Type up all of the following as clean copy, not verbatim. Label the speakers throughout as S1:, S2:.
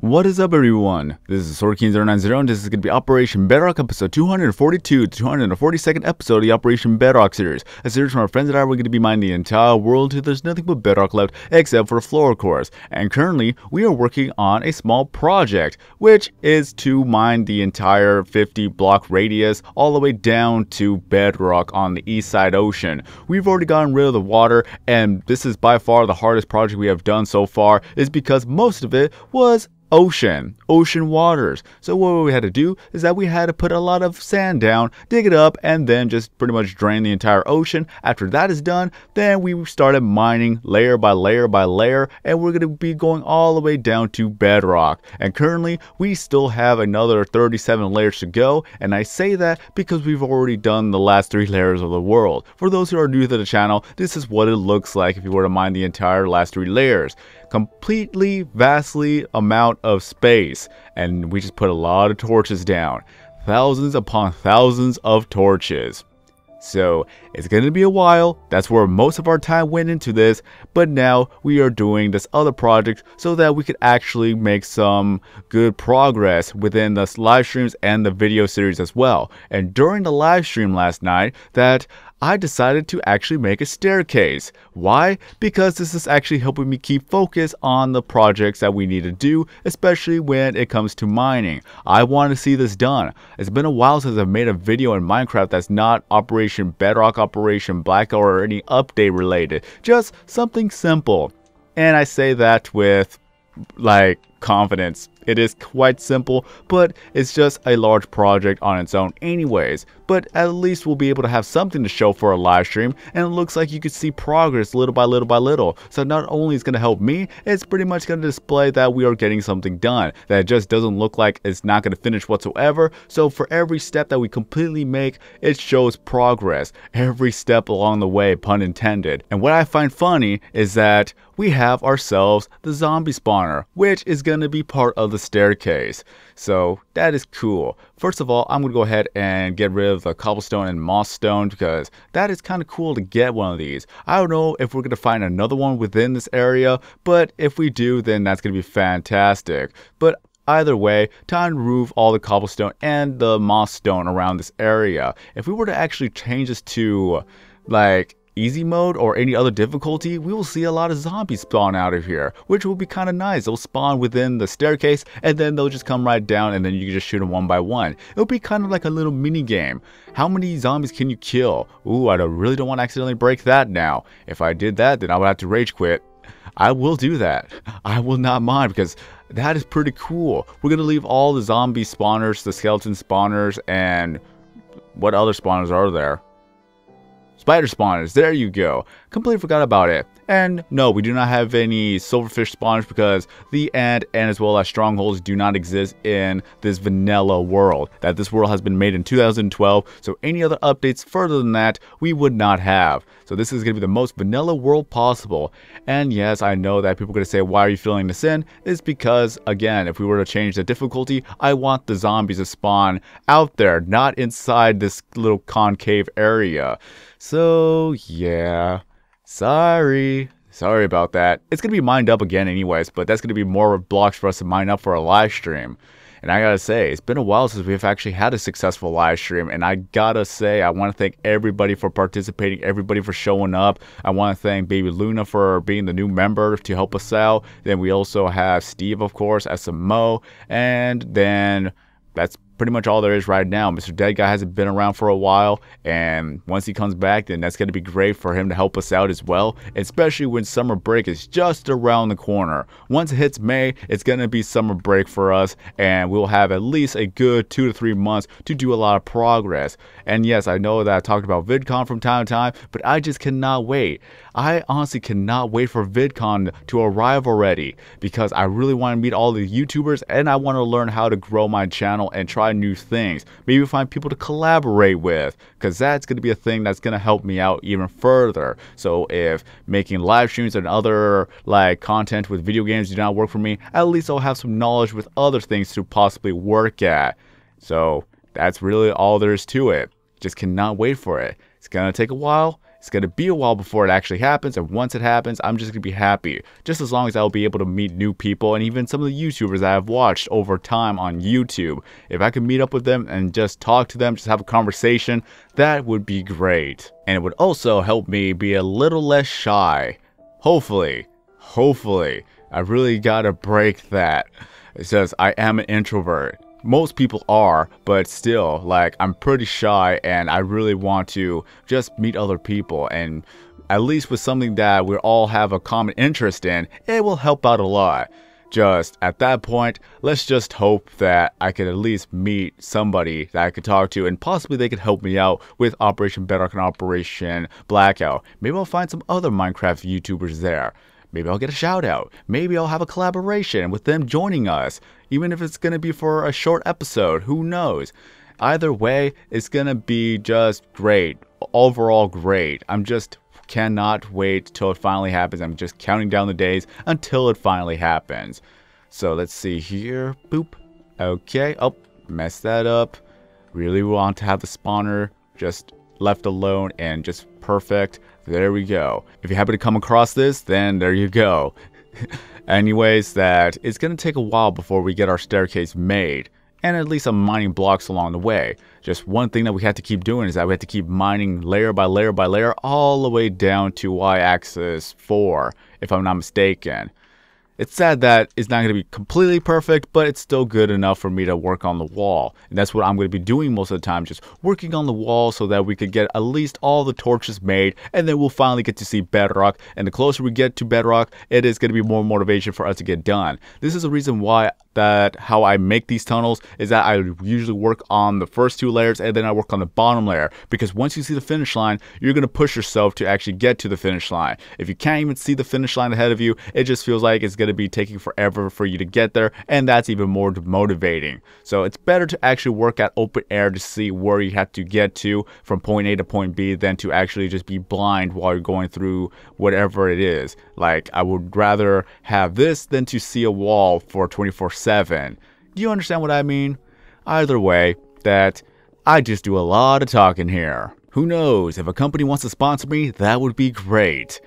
S1: What is up, everyone? This is SwordKing0990 and this is going to be Operation Bedrock episode 242 to 242nd episode of the Operation Bedrock series. A series from our friends and I, we're going to be mining the entire world until there's nothing but bedrock left except for a floor course. And currently, we are working on a small project, which is to mine the entire 50 block radius all the way down to bedrock on the east side ocean. We've already gotten rid of the water, and this is by far the hardest project we have done so far, is because most of it was ocean waters. So what we had to do is that we had to put a lot of sand down, dig it up, and then just pretty much drain the entire ocean. After that is done, then we started mining layer by layer by layer, and we're going to be going all the way down to bedrock. And currently we still have another 37 layers to go, and I say that because we've already done the last 3 layers of the world. For those who are new to the channel, this is what it looks like if you were to mine the entire last 3 layers. Completely, vastly amount of space, and we just put a lot of torches down, thousands upon thousands of torches. So it's going to be a while. That's where most of our time went into this, but now we are doing this other project so that we could actually make some good progress within the live streams and the video series as well. And during the live stream last night, that I decided to actually make a staircase. Why? Because this is actually helping me keep focus on the projects that we need to do, especially when it comes to mining. I want to see this done. It's been a while since I've made a video in Minecraft that's not Operation Bedrock, Operation Black, or any update related. Just something simple. And I say that with confidence. It is quite simple, but it's just a large project on its own anyways. But at least we'll be able to have something to show for a live stream, and it looks like you can see progress little by little by little. So not only is it going to help me, it's pretty much going to display that we are getting something done, that it just doesn't look like it's not going to finish whatsoever. So for every step that we completely make, it shows progress. Every step along the way, pun intended. And what I find funny is that we have ourselves the zombie spawner, which is going to be part of the staircase. So that is cool. First of all, I'm going to go ahead and get rid of the cobblestone and moss stone because that is kind of cool to get one of these. I don't know if we're going to find another one within this area, but if we do, then that's going to be fantastic. But either way, time to remove all the cobblestone and the moss stone around this area. If we were to actually change this to easy mode or any other difficulty, we will see a lot of zombies spawn out of here, which will be kind of nice. They'll spawn within the staircase and then they'll just come right down, and then you can just shoot them one by one. It'll be kind of like a little mini game. How many zombies can you kill? Ooh, I really don't want to accidentally break that now. If I did that, then I would have to rage quit. I will do that. I will not mind because that is pretty cool. We're going to leave all the zombie spawners, the skeleton spawners, and what other spawners are there? Spider spawners, there you go. Completely forgot about it. And no, we do not have any silverfish spawners because the end and as well as strongholds do not exist in this vanilla world. That this world has been made in 2012, so any other updates further than that, we would not have. So this is going to be the most vanilla world possible. And yes, I know that people are going to say, why are you filling this in? It's because, again, if we were to change the difficulty, I want the zombies to spawn out there, not inside this little concave area. So yeah, sorry about that. It's going to be mined up again anyways, but that's going to be more blocks for us to mine up for a live stream. And I gotta say, it's been a while since we've actually had a successful live stream, and I gotta say, I want to thank everybody for participating, everybody for showing up. I want to thank Baby Luna for being the new member to help us out. Then we also have Steve, of course, SMO, and then that's pretty much all there is right now. MrDedGuy hasn't been around for a while, and once he comes back, then that's going to be great for him to help us out as well, especially when summer break is just around the corner. Once it hits May, it's going to be summer break for us, and we'll have at least a good 2 to 3 months to do a lot of progress. And yes, I know that I talked about VidCon from time to time, but I just cannot wait. I honestly cannot wait for VidCon to arrive already because I really want to meet all the YouTubers, and I want to learn how to grow my channel and try new things. Maybe find people to collaborate with, because that's going to be a thing that's going to help me out even further. So if making live streams and other content with video games do not work for me, at least I'll have some knowledge with other things to possibly work at. So that's really all there is to it. Just cannot wait for it. It's going to take a while. It's going to be a while before it actually happens, and once it happens, I'm just going to be happy. Just as long as I'll be able to meet new people, and even some of the YouTubers that I've watched over time on YouTube. If I could meet up with them and just talk to them, just have a conversation, that would be great. And it would also help me be a little less shy. Hopefully. I really gotta break that. It says I am an introvert. Most people are, but still, like, I'm pretty shy and I really want to just meet other people, and at least with something that we all have a common interest in, it will help out a lot. Just at that point, let's just hope that I could at least meet somebody that I could talk to, and possibly they could help me out with Operation Bedrock and Operation Blackout. Maybe I'll find some other Minecraft YouTubers there. Maybe I'll get a shout out. Maybe I'll have a collaboration with them joining us. Even if it's going to be for a short episode, who knows? Either way, it's going to be just great. Overall great. I'm just cannot wait till it finally happens. I'm just counting down the days until it finally happens. So let's see here. Boop. Okay. Oh, messed that up. Really want to have the spawner just left alone and just perfect. There we go. If you happen to come across this, then there you go. Anyways, that it's going to take a while before we get our staircase made, and at least some mining blocks along the way. Just one thing that we have to keep doing is that we have to keep mining layer by layer by layer all the way down to y-axis 4, if I'm not mistaken. It's sad that it's not going to be completely perfect, but it's still good enough for me to work on the wall. And that's what I'm going to be doing most of the time, just working on the wall so that we could get at least all the torches made, and then we'll finally get to see Bedrock. And the closer we get to Bedrock, it is going to be more motivation for us to get done. This is the reason why how I make these tunnels is that I usually work on the first 2 layers and then I work on the bottom layer, because once you see the finish line, you're going to push yourself to actually get to the finish line. If you can't even see the finish line ahead of you, it just feels like it's going to be taking forever for you to get there, and that's even more motivating. So it's better to actually work at open air to see where you have to get to from point A to point B than to actually just be blind while you're going through whatever it is. Like, I would rather have this than to see a wall for 24/7. Do you understand what I mean? Either way, that I just do a lot of talking here. Who knows, if a company wants to sponsor me, that would be great.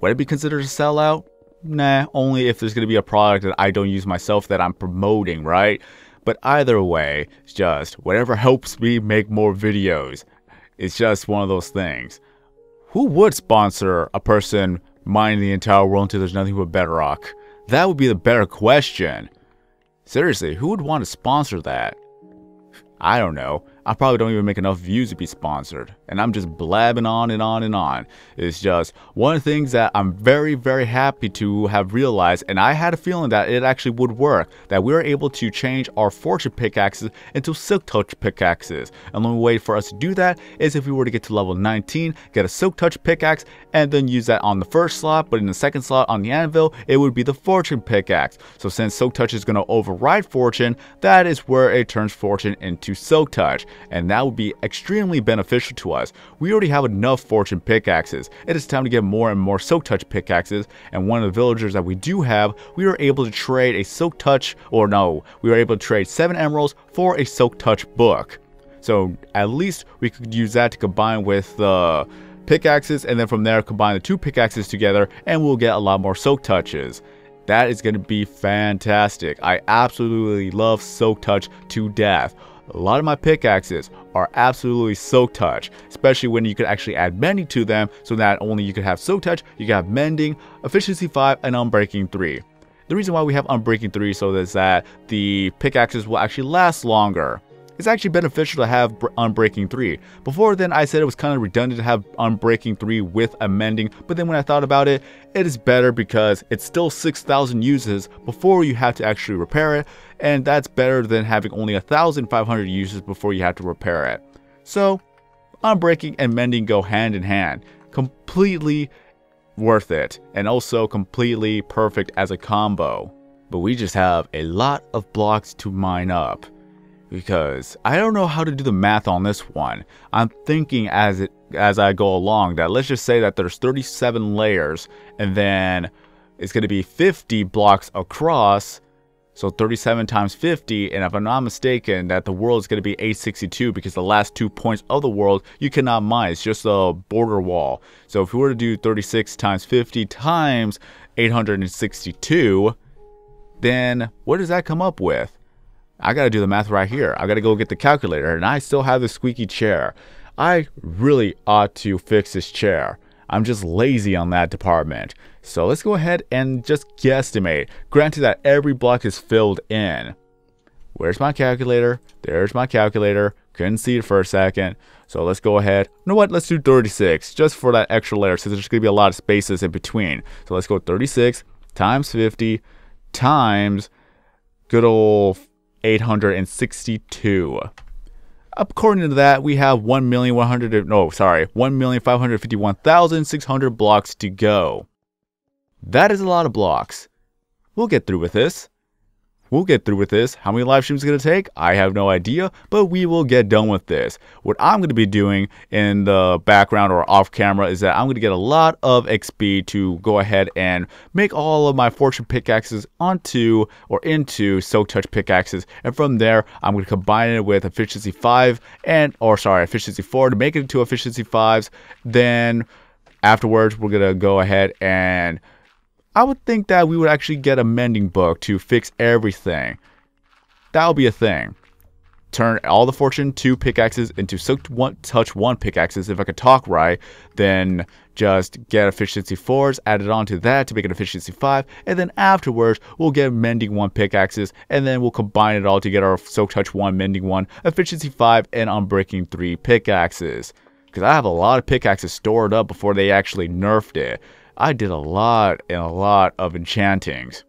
S1: Would it be considered a sellout? Nah, only if there's going to be a product that I don't use myself that I'm promoting, right? But either way, it's just whatever helps me make more videos. It's just one of those things. Who would sponsor a person mining the entire world until there's nothing but bedrock? That would be the better question. Seriously, who would want to sponsor that? I don't know. I probably don't even make enough views to be sponsored. And I'm just blabbing on and on and on. It's just one of the things that I'm very, very happy to have realized, and I had a feeling that it actually would work, that we were able to change our fortune pickaxes into silk touch pickaxes. And the only way for us to do that is if we were to get to level 19, get a silk touch pickaxe, and then use that on the first slot, but in the second slot on the anvil, it would be the fortune pickaxe. So since silk touch is going to override fortune, that is where it turns fortune into silk touch. And that would be extremely beneficial to us. We already have enough fortune pickaxes. It is time to get more and more silk touch pickaxes, and one of the villagers that we do have, we were able to trade a silk touch, or no, we were able to trade 7 emeralds for a silk touch book. So at least we could use that to combine with the pickaxes, and then from there combine the 2 pickaxes together, and we'll get a lot more silk touches. That is going to be fantastic. I absolutely love silk touch to death. A lot of my pickaxes are absolutely silk touch, especially when you could actually add mending to them, so not only you could have silk touch, you can have mending, efficiency 5, and unbreaking 3. The reason why we have unbreaking 3 so is that the pickaxes will actually last longer. It's actually beneficial to have unbreaking 3. Before then, I said it was kind of redundant to have unbreaking 3 with a mending, but then when I thought about it, it is better because it's still 6,000 uses before you have to actually repair it, and that's better than having only 1,500 uses before you have to repair it. So, unbreaking and mending go hand in hand. Completely worth it, and also completely perfect as a combo. But we just have a lot of blocks to mine up, because I don't know how to do the math on this one. I'm thinking as I go along that let's just say that there's 37 layers, and then it's going to be 50 blocks across, So 37 times 50, and if I'm not mistaken, that the world is going to be 862 because the last 2 points of the world you cannot mine. It's just a border wall. So if we were to do 36 times 50 times 862, then what does that come up with? I got to do the math right here. I got to go get the calculator, and I still have the squeaky chair. I really ought to fix this chair. I'm just lazy on that department. So let's go ahead and just guesstimate. Granted that every block is filled in. Where's my calculator? There's my calculator. Couldn't see it for a second. So let's go ahead. You know what? Let's do 36 just for that extra layer since there's going to be a lot of spaces in between. So let's go 36 times 50 times good old 862. According to that, we have 1,551,600 blocks to go. That is a lot of blocks. We'll get through with this. How many live streams is it going to take? I have no idea, but we will get done with this. What I'm going to be doing in the background or off camera is that I'm going to get a lot of XP to go ahead and make all of my fortune pickaxes into Silk Touch pickaxes. And from there, I'm going to combine it with efficiency 4 to make it into efficiency 5s. Then afterwards, we're going to go ahead and I would think that we would actually get a mending book to fix everything. That'll be a thing. Turn all the Fortune 2 pickaxes into Silk Touch 1 pickaxes. If I could talk right, then just get efficiency 4s, add it onto that to make it efficiency 5, and then afterwards we'll get mending 1 pickaxes, and then we'll combine it all to get our Silk Touch 1, mending 1, efficiency 5, and unbreaking 3 pickaxes. Because I have a lot of pickaxes stored up before they actually nerfed it. I did a lot of enchantings.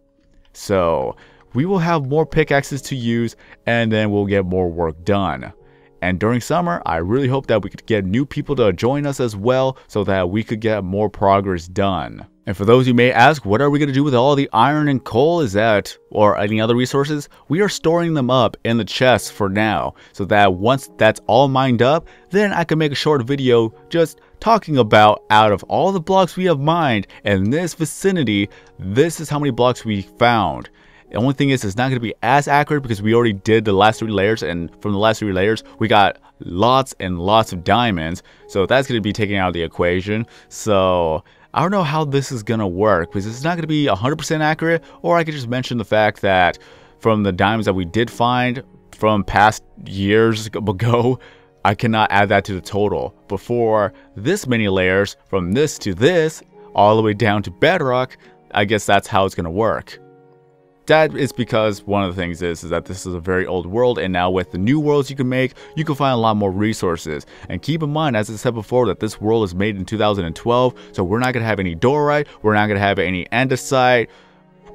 S1: So we will have more pickaxes to use, and then we'll get more work done. And during summer, I really hope that we could get new people to join us as well so that we could get more progress done. And for those who may ask, what are we going to do with all the iron and coal or any other resources? We are storing them up in the chests for now, so that once that's all mined up, then I can make a short video just talking about out of all the blocks we have mined in this vicinity, this is how many blocks we found. The only thing is it's not going to be as accurate because we already did the last 3 layers, and from the last 3 layers we got lots and lots of diamonds, so that's going to be taken out of the equation. So I don't know how this is going to work because it's not going to be 100% accurate, or I could just mention the fact that from the diamonds that we did find from past years ago, I cannot add that to the total. But for this many layers, from this to this, all the way down to Bedrock, I guess that's how it's going to work. That is because one of the things is that this is a very old world, and now with the new worlds you can make, you can find a lot more resources. And keep in mind, as I said before, that this world was made in 2012, so we're not going to have any dorite, we're not going to have any andesite,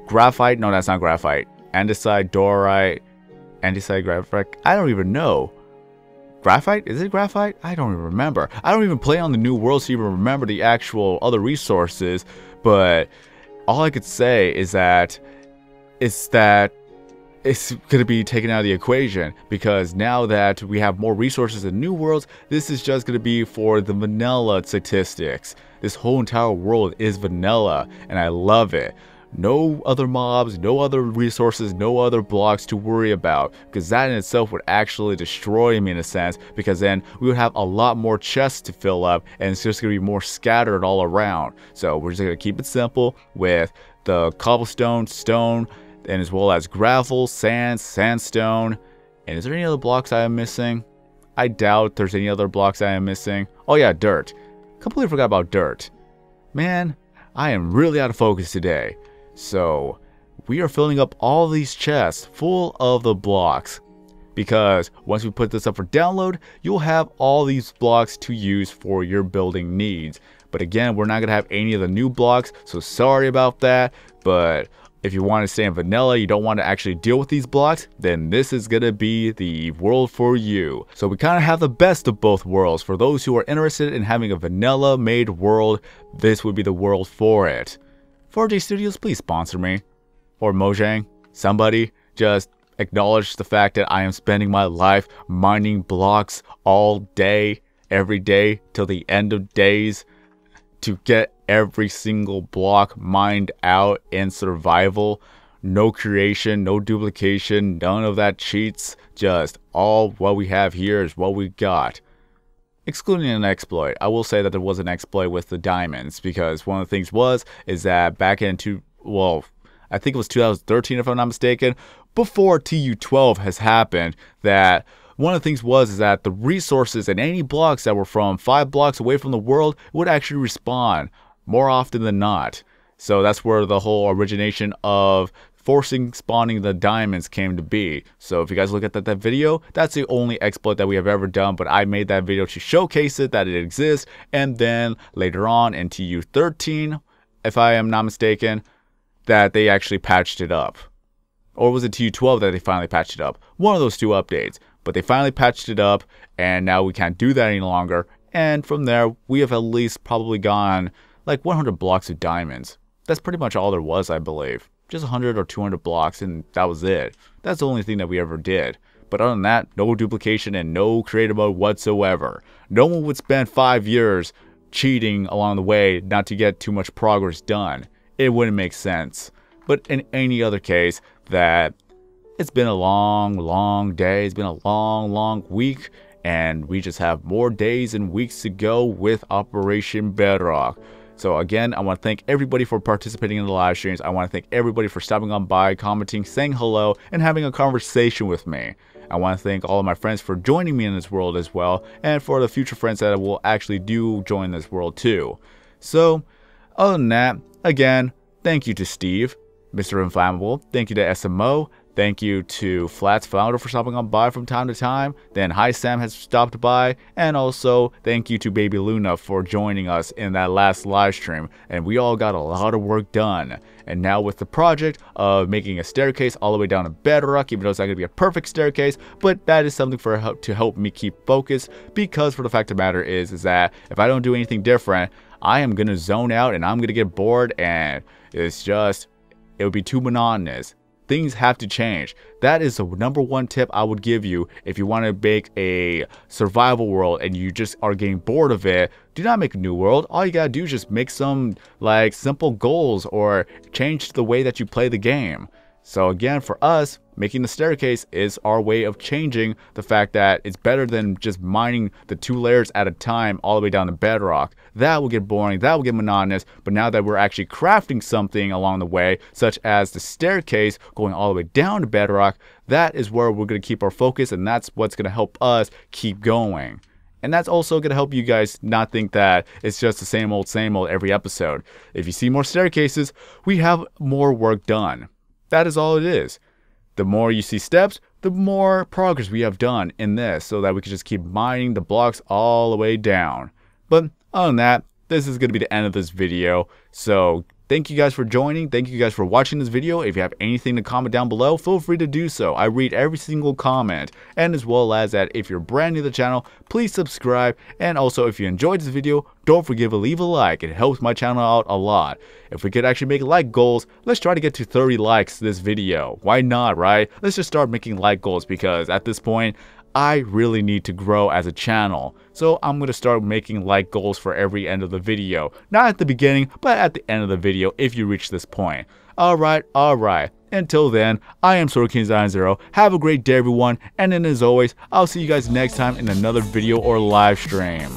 S1: graphite, no that's not graphite, andesite, dorite, andesite, graphite, I don't even know. Graphite? Is it graphite? I don't even remember. I don't even play on the new world to even remember the actual other resources, but all I could say is that it's going to be taken out of the equation, because now that we have more resources in new worlds, this is just going to be for the vanilla statistics. This whole entire world is vanilla, and I love it. No other mobs, no other resources, no other blocks to worry about, because that in itself would actually destroy me in a sense, because then we would have a lot more chests to fill up, and it's just going to be more scattered all around. So we're just going to keep it simple with the cobblestone, stone, and as well as gravel, sand, sandstone. And is there any other blocks I am missing? I doubt there's any other blocks I am missing. Oh yeah, dirt. Completely forgot about dirt. Man, I am really out of focus today. So we are filling up all these chests full of the blocks, because once we put this up for download, you'll have all these blocks to use for your building needs. But again, we're not going to have any of the new blocks, so sorry about that. But if you want to stay in vanilla, you don't want to actually deal with these blocks, then this is going to be the world for you. So we kind of have the best of both worlds. For those who are interested in having a vanilla made world, this would be the world for it. 4J Studios, please sponsor me. Or Mojang, somebody, just acknowledge the fact that I am spending my life mining blocks all day, every day, till the end of days, to get every single block mined out in survival. no creation, no duplication, none of that cheats. Just all what we have here is what we got. Excluding an exploit. I will say that there was an exploit with the diamonds, because one of the things is that back in I think it was 2013 if I'm not mistaken, before TU12 has happened, that one of the things is that the resources and any blocks that were from 5 blocks away from the world would actually respawn more often than not. So that's where the whole origination of forcing spawning the diamonds came to be. So if you guys look at that video, that's the only exploit that we have ever done, but I made that video to showcase it, that it exists. And then later on in TU13, if I am not mistaken, that they actually patched it up. Or was it TU12 that they finally patched it up? One of those 2 updates. But they finally patched it up, and now we can't do that any longer. And from there, we have at least probably gone like 100 blocks of diamonds. That's pretty much all there was, I believe. Just 100 or 200 blocks, and that was it. That's the only thing that we ever did. But other than that, no duplication and no creative mode whatsoever. No one would spend 5 years cheating along the way not to get too much progress done. It wouldn't make sense. But in any other case, that it's been a long day, it's been a long week, and we just have more days and weeks to go with Operation Bedrock. So again, I want to thank everybody for participating in the live streams. I want to thank everybody for stopping on by, commenting, saying hello, and having a conversation with me. I want to thank all of my friends for joining me in this world as well, and for the future friends that will actually do join this world too. So, other than that, again, thank you to Steve, MrInflammable, thank you to SMO, thank you to Flat's founder for stopping on by from time to time, then Hisam has stopped by, and also thank you to Baby Luna for joining us in that last live stream, and we all got a lot of work done. And now with the project of making a staircase all the way down to Bedrock, even though it's not going to be a perfect staircase, but that is something to help me keep focused, because for the fact of the matter is that if I don't do anything different, I am going to zone out and I'm going to get bored, and it would be too monotonous. Things have to change. That is the #1 tip I would give you if you want to make a survival world and you just are getting bored of it. Do not make a new world. All you gotta do is just make some like simple goals or change the way that you play the game. So again, for us, making the staircase is our way of changing the fact that it's better than just mining the 2 layers at a time all the way down to Bedrock. That will get boring, that will get monotonous, but now that we're actually crafting something along the way, such as the staircase going all the way down to Bedrock, that is where we're going to keep our focus, and that's what's going to help us keep going. And that's also going to help you guys not think that it's just the same old every episode. If you see more staircases, we have more work done. That is all it is. The more you see steps, the more progress we have done in this, so that we can just keep mining the blocks all the way down. But other than that, this is going to be the end of this video. So thank you guys for joining. Thank you guys for watching this video. If you have anything to comment down below, feel free to do so. I read every single comment. And as well as that, if you're brand new to the channel, please subscribe. And also, if you enjoyed this video, don't forget to leave a like. It helps my channel out a lot. If we could actually make like goals, let's try to get to 30 likes this video. Why not, right? Let's just start making like goals, because at this point, I really need to grow as a channel. So I'm going to start making like goals for every end of the video. Not at the beginning, but at the end of the video if you reach this point. Alright. Until then, I am SwordKing090. Have a great day, everyone. And then as always, I'll see you guys next time in another video or live stream.